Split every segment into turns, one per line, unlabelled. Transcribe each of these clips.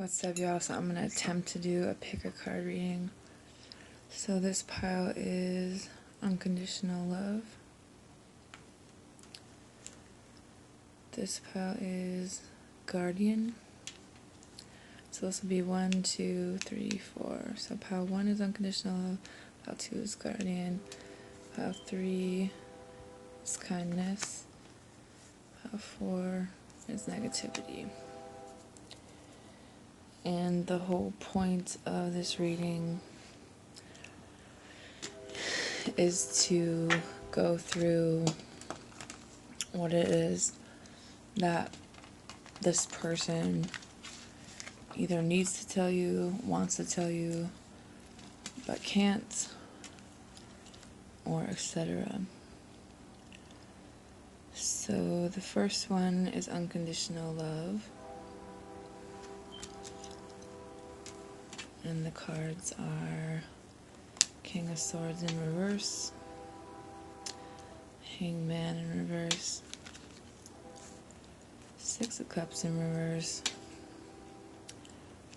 What's up, y'all? So I'm gonna attempt to do a pick a card reading. So this pile is unconditional love. This pile is guardian. So this will be 1, 2, 3, 4. So pile 1 is unconditional love. Pile 2 is guardian. Pile 3 is kindness. Pile 4 is negativity. And the whole point of this reading is to go through what it is that this person either needs to tell you, wants to tell you, but can't, or etc. So the first one is unconditional love. And the cards are King of Swords in reverse, Hangman in reverse, Six of Cups in reverse,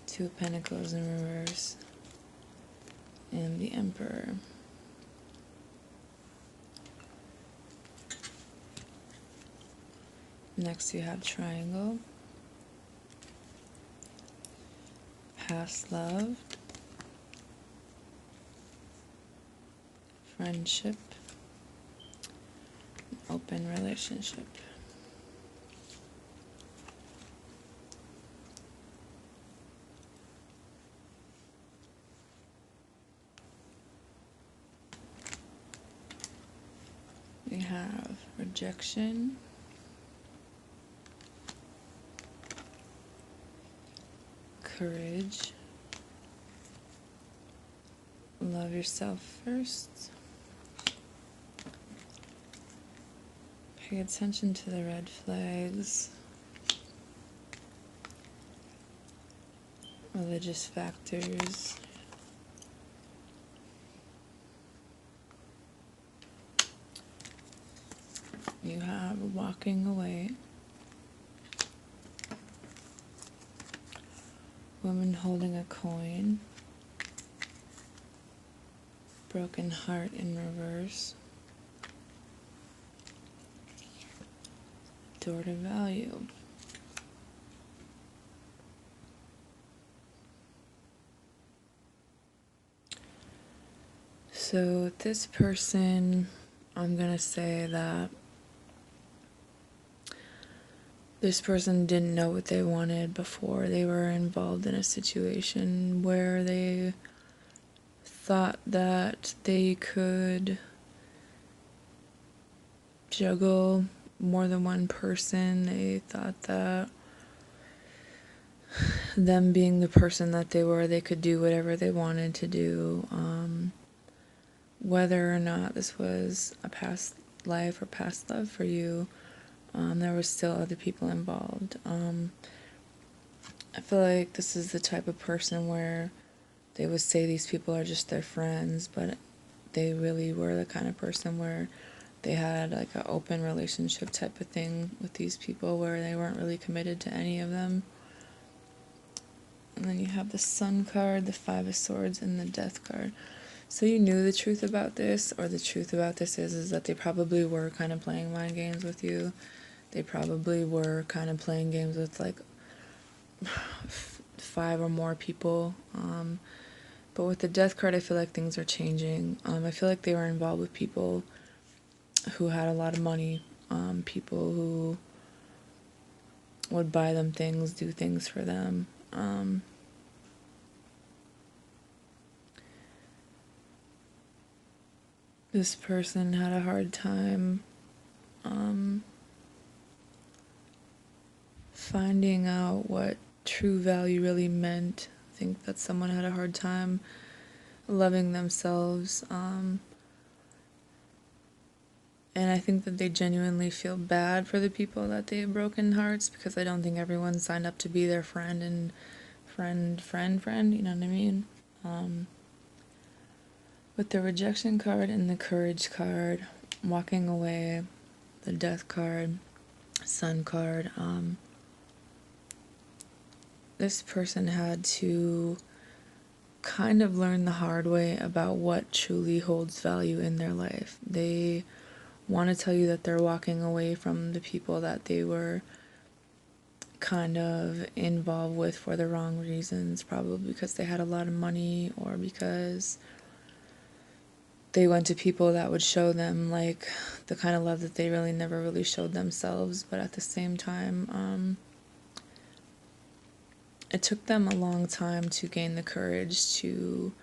Two of Pentacles in reverse, and the Emperor. Next you have Triangle, Past Love, Friendship, Open Relationship. We have Rejection, Courage, Love Yourself First, Pay attention to the red flags, Religious factors, you have Walking Away, Woman Holding a Coin, Broken Heart in reverse, Door to Value. So this person, I'm gonna say that this person didn't know what they wanted before they were involved in a situation where they thought that they could juggle more than one person. They thought that them being the person that they were, they could do whatever they wanted to do. Whether or not this was a past life or past love for you, there was still other people involved. I feel like this is the type of person where they would say these people are just their friends, but they really were the kind of person where they had like an open relationship type of thing with these people where they weren't really committed to any of them. And then you have the Sun card, the Five of Swords, and the Death card. So you knew the truth about this, or the truth about this is that they probably were kind of playing mind games with you. They probably were kind of playing games with like 5 or more people. But with the Death card, I feel like things are changing. I feel like they were involved with people who had a lot of money, people who would buy them things, do things for them. This person had a hard time finding out what true value really meant. I think that someone had a hard time loving themselves, and I think that they genuinely feel bad for the people that they have broken hearts, because I don't think everyone signed up to be their friend and friend, you know what I mean? With the Rejection card and the Courage card, Walking Away, the Death card, Sun card, this person had to kind of learn the hard way about what truly holds value in their life. They want to tell you that they're walking away from the people that they were kind of involved with for the wrong reasons, probably because they had a lot of money, or because they went to people that would show them like the kind of love that they really never really showed themselves. But at the same time, it took them a long time to gain the courage to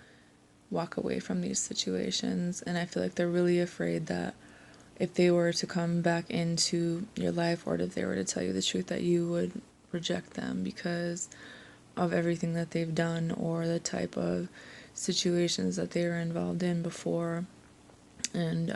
walk away from these situations, and I feel like they're really afraid that if they were to come back into your life, or if they were to tell you the truth, that you would reject them because of everything that they've done or the type of situations that they were involved in before. And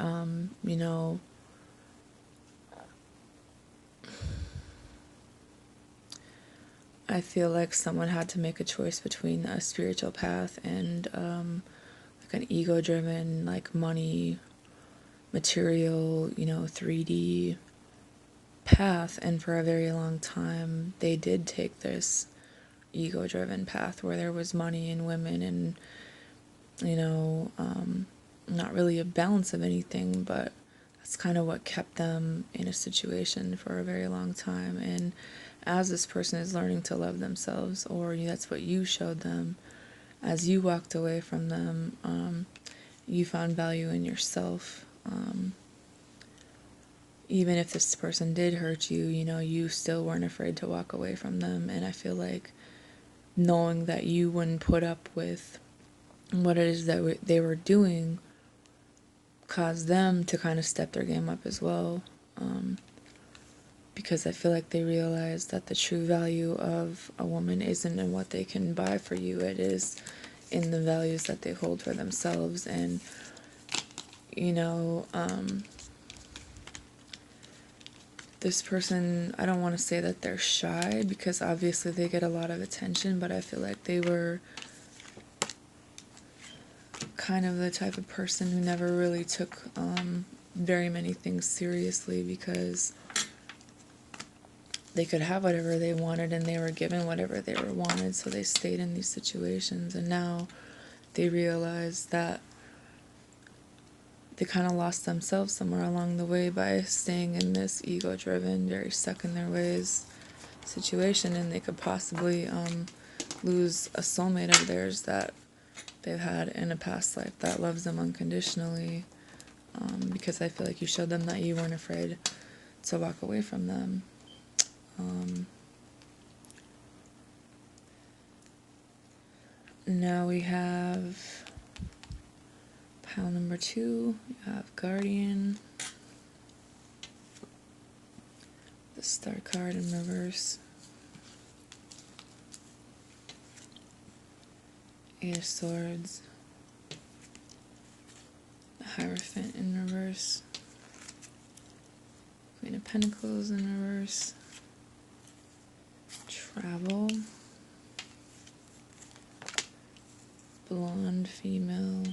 I feel like someone had to make a choice between a spiritual path and like an ego-driven, like money, material, 3D path. And for a very long time, they did take this ego-driven path where there was money and women and, not really a balance of anything, but that's kind of what kept them in a situation for a very long time. And as this person is learning to love themselves, or that's what you showed them, as you walked away from them, you found value in yourself. Even if this person did hurt you, you still weren't afraid to walk away from them. And I feel like knowing that you wouldn't put up with what it is that they were doing caused them to kind of step their game up as well. Because I feel like they realized that the true value of a woman isn't in what they can buy for you. It is in the values that they hold for themselves. And, this person, I don't want to say that they're shy, because obviously they get a lot of attention, but I feel like they were kind of the type of person who never really took very many things seriously, because they could have whatever they wanted and they were given whatever they were wanted, so they stayed in these situations. And now they realize that they kind of lost themselves somewhere along the way by staying in this ego-driven, very stuck in their ways situation, and they could possibly lose a soulmate of theirs that they've had in a past life that loves them unconditionally, because I feel like you showed them that you weren't afraid to walk away from them. Now we have pile number 2. You have Guardian, the Star card in reverse, Eight of Swords, the Hierophant in reverse, Queen of Pentacles in reverse, Travel, Blonde female,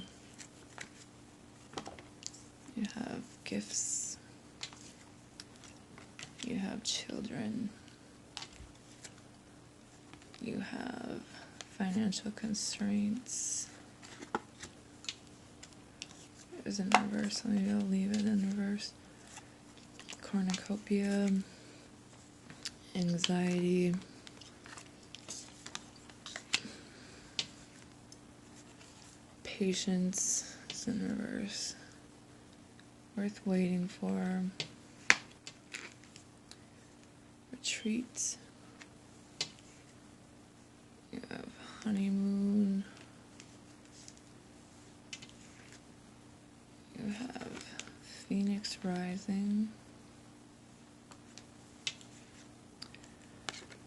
you have Gifts, you have Children, you have Financial Constraints. It is in reverse, so maybe I'll leave it in reverse. Cornucopia, Anxiety, Patience is in reverse, Worth Waiting For, Retreat, you have Honeymoon, you have Phoenix Rising,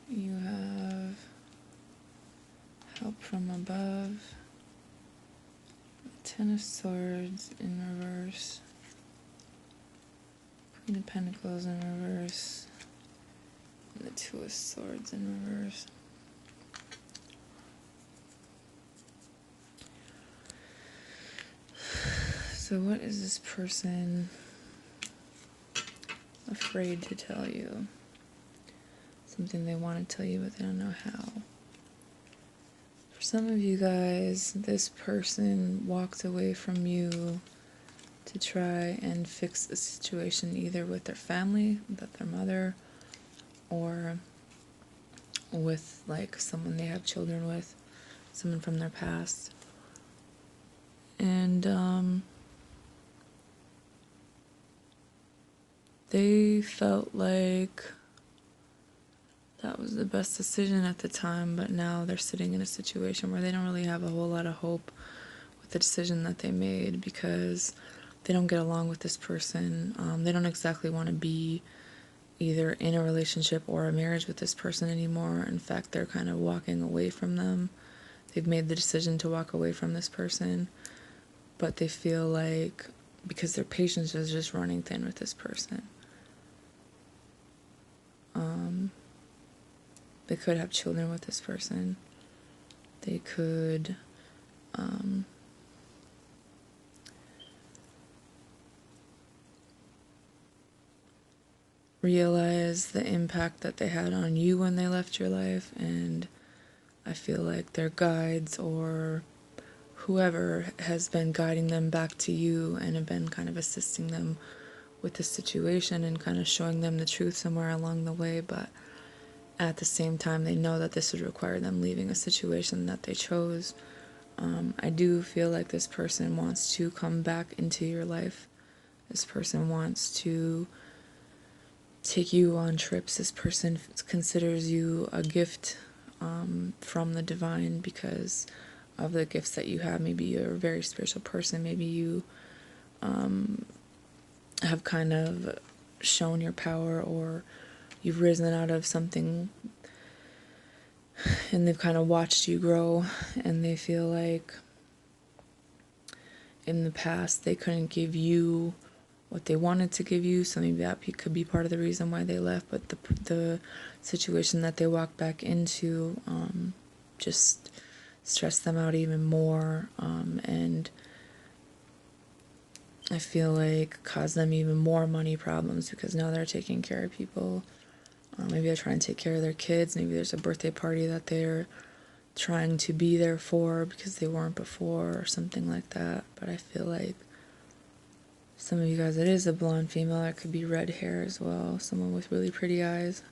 you have Help From Above, Ten of Swords in reverse, Queen of Pentacles in reverse, and the Two of Swords in reverse. So what is this person afraid to tell you? Something they want to tell you, but they don't know how. some of you guys, this person walked away from you to try and fix the situation, either with their family, with their mother, or with like someone they have children with, someone from their past. And they felt like that was the best decision at the time, but now they're sitting in a situation where they don't really have a whole lot of hope with the decision that they made, because they don't get along with this person. They don't exactly want to be either in a relationship or a marriage with this person anymore. In fact, they're kind of walking away from them. They've made the decision to walk away from this person, but they feel like, because their patience is just running thin with this person. They could have children with this person. They could realize the impact that they had on you when they left your life, and I feel like their guides or whoever has been guiding them back to you and have been kind of assisting them with the situation and kind of showing them the truth somewhere along the way, but at the same time they know that this would require them leaving a situation that they chose. I do feel like this person wants to come back into your life. This person wants to take you on trips. This person considers you a gift from the divine because of the gifts that you have. Maybe you're a very spiritual person. Maybe you have kind of shown your power, or you've risen out of something and they've kind of watched you grow, and they feel like in the past they couldn't give you what they wanted to give you, so maybe that could be part of the reason why they left. But the situation that they walked back into just stressed them out even more, and I feel like caused them even more money problems, because now they're taking care of people. Maybe they're trying to take care of their kids. Maybe there's a birthday party that they're trying to be there for because they weren't before, or something like that. But I feel like some of you guys, it is a blonde female. It could be red hair as well. Someone with really pretty eyes.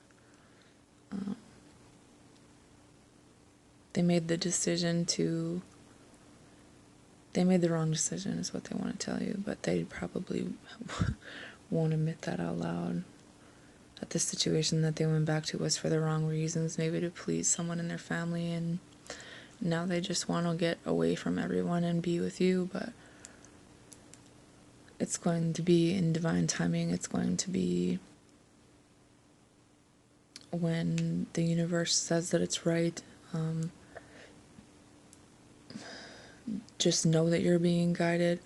They made the decision to... They made the wrong decision is what they want to tell you, but they probably won't admit that out loud. That the situation that they went back to was for the wrong reasons, maybe to please someone in their family, and now they just want to get away from everyone and be with you. But it's going to be in divine timing. It's going to be when the universe says that it's right. Just know that you're being guided.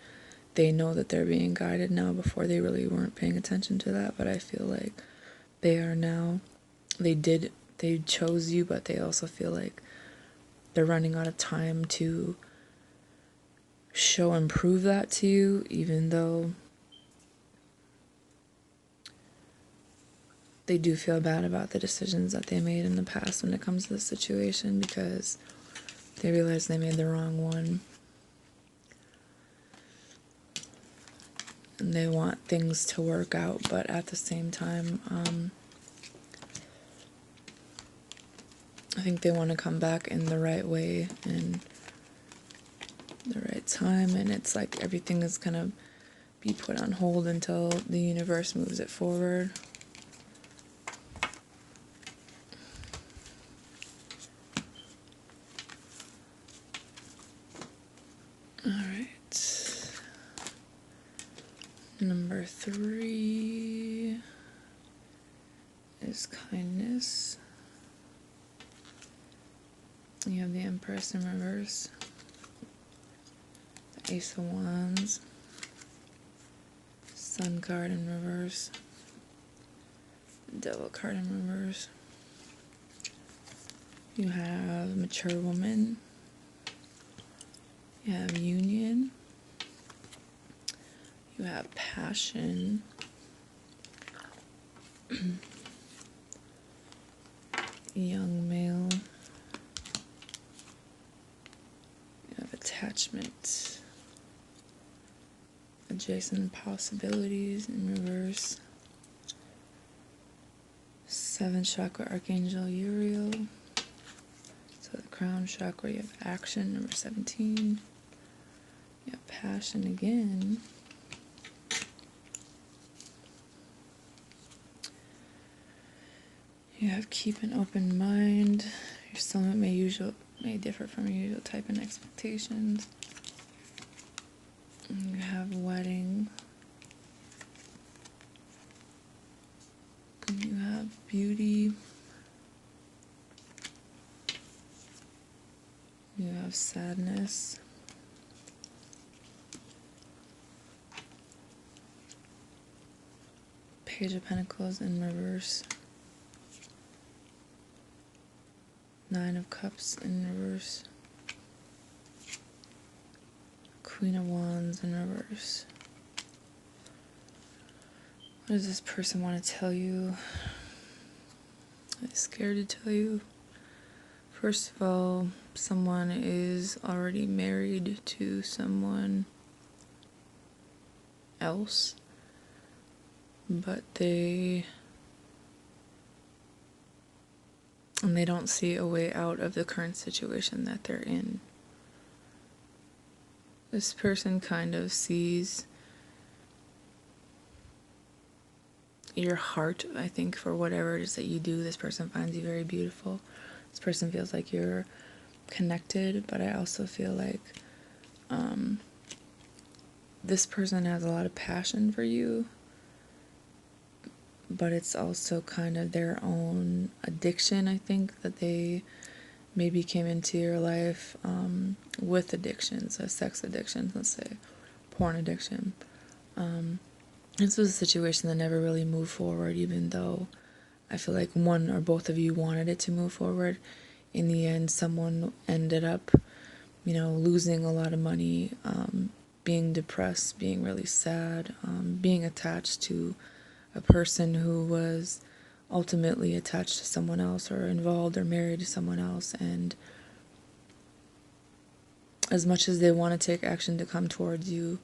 They know that they're being guided now. Before, they really weren't paying attention to that, but I feel like they are now. They chose you, but they also feel like they're running out of time to show and prove that to you, even though they do feel bad about the decisions that they made in the past when it comes to the situation, because they realize they made the wrong one. And they want things to work out, but at the same time, I think they want to come back in the right way and the right time, and it's like everything is gonna be put on hold until the universe moves it forward. Alright. Number 3 is kindness. You have the Empress in reverse, the Ace of Wands, Sun card in reverse, Devil card in reverse. You have Mature Woman. You have Union. You have Passion. Young Male. attachment. Adjacent possibilities in reverse. 7th chakra, Archangel Uriel. So the crown chakra, you have action, number 17. You have passion again. You have keep an open mind. Your soulmate may differ from your usual type and expectations. And you have wedding. And you have beauty. You have sadness. Page of Pentacles in reverse. 9 of Cups in reverse. Queen of Wands in reverse. What does this person want to tell you? They're scared to tell you. First of all, someone is already married to someone else, but they don't see a way out of the current situation that they're in. This person kind of sees your heart, I think, for whatever it is that you do. This person finds you very beautiful. This person feels like you're connected, but I also feel like this person has a lot of passion for you, but it's also kind of their own addiction, I think, that they maybe came into your life with addictions, sex addictions, let's say, porn addiction. This was a situation that never really moved forward, even though I feel like one or both of you wanted it to move forward. In the end, someone ended up, losing a lot of money, being depressed, being really sad, being attached to a person who was ultimately attached to someone else or involved or married to someone else. And as much as they want to take action to come towards you,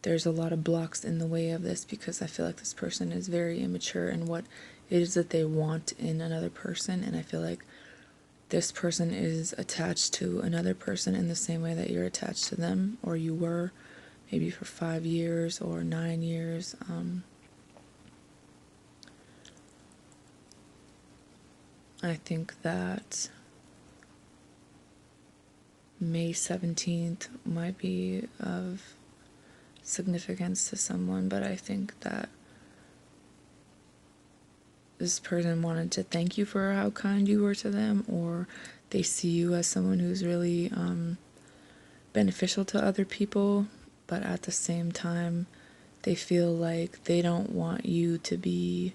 there's a lot of blocks in the way of this, because I feel like this person is very immature in what it is that they want in another person. And I feel like this person is attached to another person in the same way that you're attached to them, or you were, maybe for 5 years or 9 years. I think that May 17th might be of significance to someone, but I think that this person wanted to thank you for how kind you were to them, or they see you as someone who's really beneficial to other people, but at the same time they feel like they don't want you to be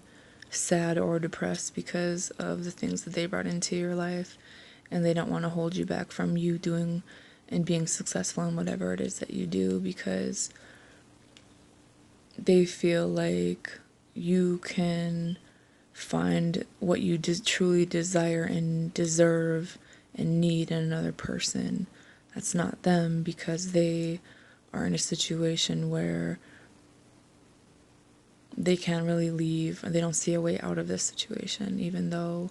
sad or depressed because of the things that they brought into your life, and they don't want to hold you back from you doing and being successful in whatever it is that you do, because they feel like you can find what you truly desire and deserve and need in another person that's not them, because they are in a situation where they can't really leave, or they don't see a way out of this situation, even though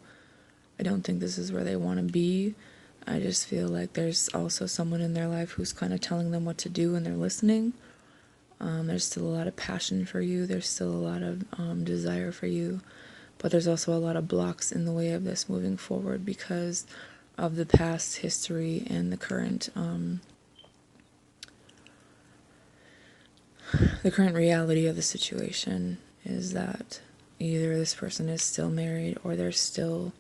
I don't think this is where they want to be. I just feel like there's also someone in their life who's kind of telling them what to do, and they're listening. There's still a lot of passion for you. There's still a lot of desire for you. But there's also a lot of blocks in the way of this moving forward because of the past history and the current reality of the situation is that either this person is still married, or they're still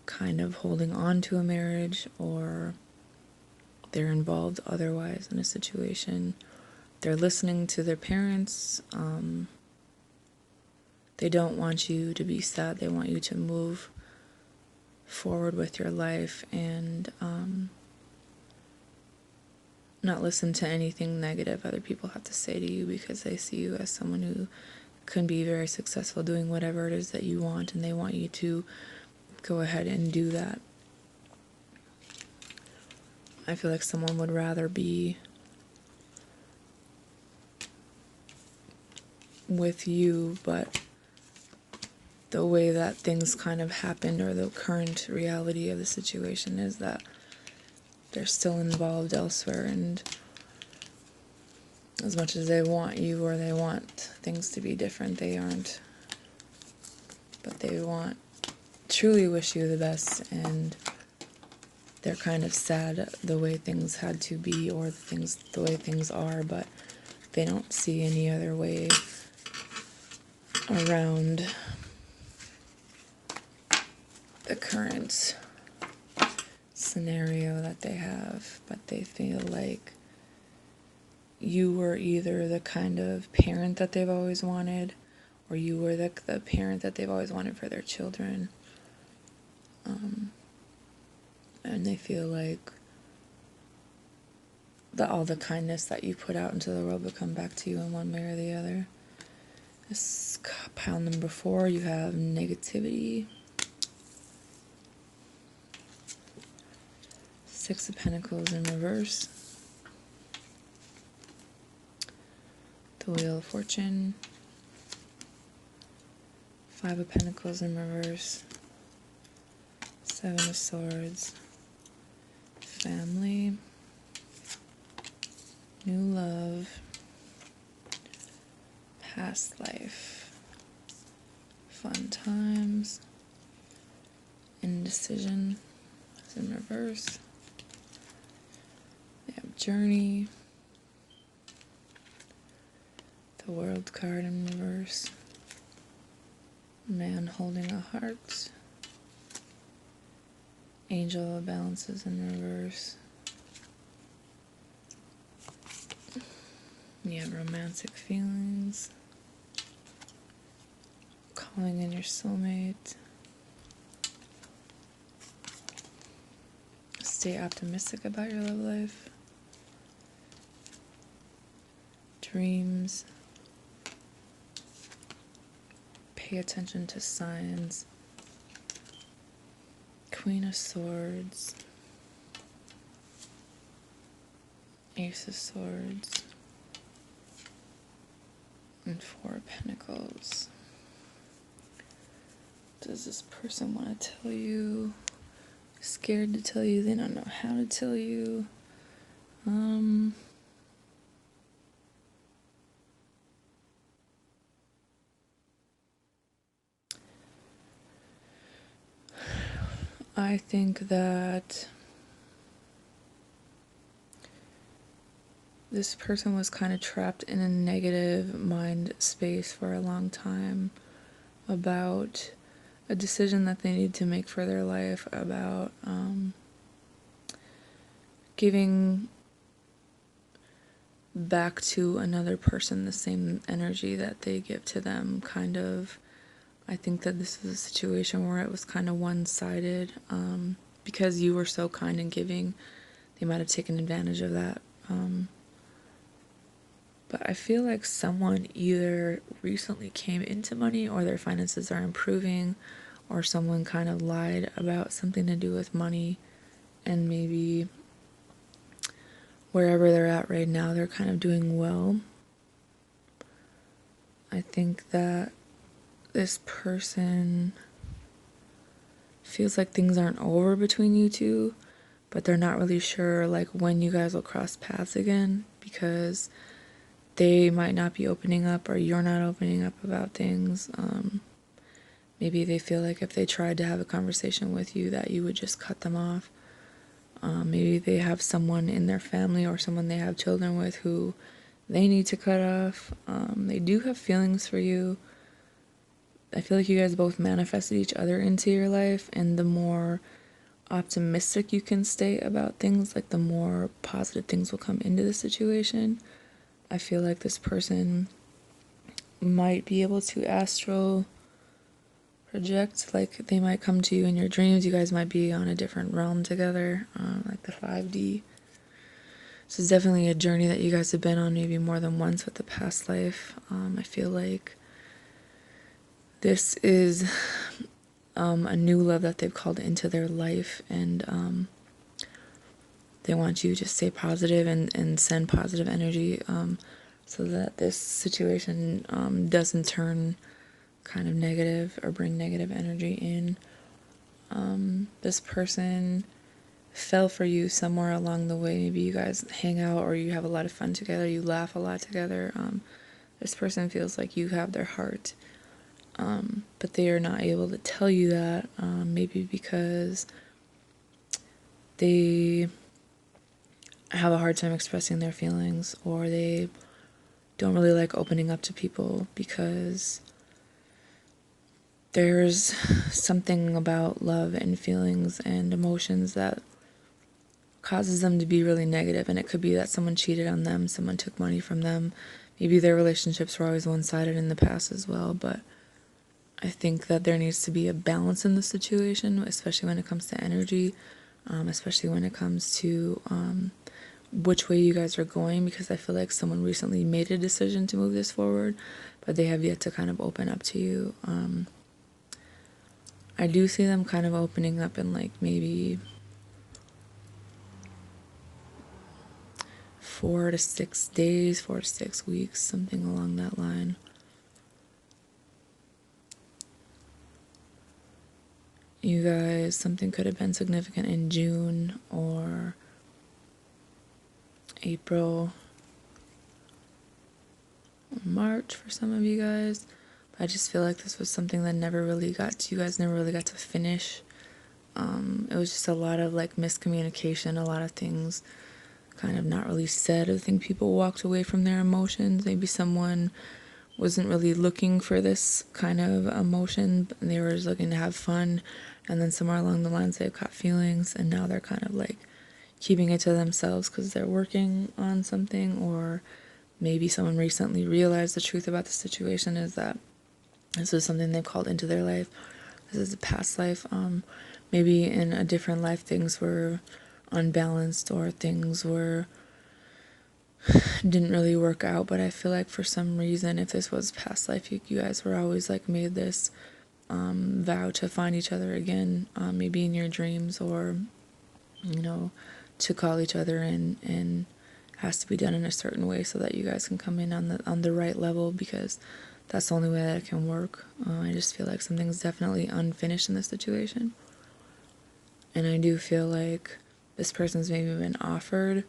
kind of holding on to a marriage, or they're involved otherwise in a situation. They're listening to their parents. They don't want you to be sad. They want you to move forward with your life and not listen to anything negative other people have to say to you, because they see you as someone who can be very successful doing whatever it is that you want, and they want you to go ahead and do that. I feel like someone would rather be with you, but the way that things kind of happened, or the current reality of the situation, is that they're still involved elsewhere, and as much as they want you, or they want things to be different, they aren't. But they truly wish you the best, and they're kind of sad the way things had to be, or the way things are, but they don't see any other way around the current scenario that they have. But they feel like you were either the kind of parent that they've always wanted, or you were the parent that they've always wanted for their children. And they feel like all the kindness that you put out into the world will come back to you in one way or the other. This pile number 4, you have negativity. 6 of Pentacles in reverse. The Wheel of Fortune. 5 of Pentacles in reverse. 7 of Swords. Family. New love. Past life. Fun times. Indecision is in reverse. We have Journey. The World card in reverse. Man holding a heart. Angel of Balances in reverse. You have romantic feelings. Calling in your soulmate. Stay optimistic about your love life. Dreams. Pay attention to signs. Queen of Swords. Ace of Swords. And 4 of Pentacles. Does this person want to tell you? Scared to tell you? They don't know how to tell you. I think that this person was kind of trapped in a negative mind space for a long time about a decision that they need to make for their life, about giving back to another person the same energy that they give to them, kind of. I think that this is a situation where it was kind of one-sided, because you were so kind and giving, they might have taken advantage of that. But I feel like someone either recently came into money, or their finances are improving, or someone kind of lied about something to do with money, and maybe wherever they're at right now, they're kind of doing well. I think that this person feels like things aren't over between you two, but they're not really sure like when you guys will cross paths again, because they might not be opening up, or you're not opening up about things. Maybe they feel like if they tried to have a conversation with you that you would just cut them off. Maybe they have someone in their family or someone they have children with who they need to cut off. They do have feelings for you. I feel like you guys both manifested each other into your life, and the more optimistic you can stay about things, like the more positive things will come into the situation. I feel like this person might be able to astral project, like they might come to you in your dreams. You guys might be on a different realm together, like the 5D. This is definitely a journey that you guys have been on maybe more than once with the past life. I feel like this is a new love that they've called into their life, and they want you to stay positive and send positive energy, so that this situation doesn't turn kind of negative or bring negative energy in. This person fell for you somewhere along the way. Maybe you guys hang out or you have a lot of fun together, you laugh a lot together. This person feels like you have their heart, but they are not able to tell you that, maybe because they have a hard time expressing their feelings, or they don't really like opening up to people because there's something about love and feelings and emotions that causes them to be really negative. And it could be that someone cheated on them, someone took money from them, maybe their relationships were always one-sided in the past as well. But I think that there needs to be a balance in the situation, especially when it comes to energy, especially when it comes to which way you guys are going, because I feel like someone recently made a decision to move this forward, but they have yet to kind of open up to you. I do see them kind of opening up in like maybe 4 to 6 days, 4 to 6 weeks, something along that line. You guys, something could have been significant in June or April, March for some of you guys. But I just feel like this was something that never really got to, you guys never really got to finish. It was just a lot of like miscommunication, a lot of things kind of not really said. I think people walked away from their emotions. Maybe someone wasn't really looking for this kind of emotion, but they were just looking to have fun, and then somewhere along the lines they've caught feelings, and now they're kind of like keeping it to themselves because they're working on something, or maybe someone recently realized the truth about the situation is that this is something they've called into their life. This is a past life. Maybe in a different life things were unbalanced, or things didn't really work out. But I feel like for some reason, if this was past life, you guys were always like made this vow to find each other again, maybe in your dreams, or to call each other in, and has to be done in a certain way so that you guys can come in on the right level, because that's the only way that it can work. I just feel like something's definitely unfinished in this situation, and I do feel like this person's maybe been offered.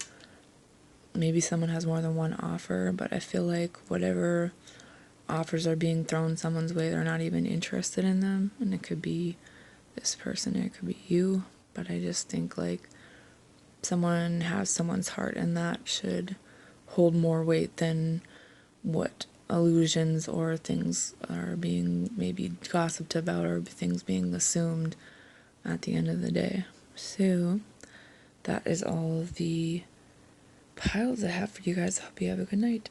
Maybe someone has more than one offer, but I feel like whatever offers are being thrown someone's way, they're not even interested in them. And it could be this person, or it could be you. But I just think like someone has someone's heart, and that should hold more weight than what illusions or things are being maybe gossiped about, or things being assumed at the end of the day. So that is all of the piles I have for you guys. I hope you have a good night.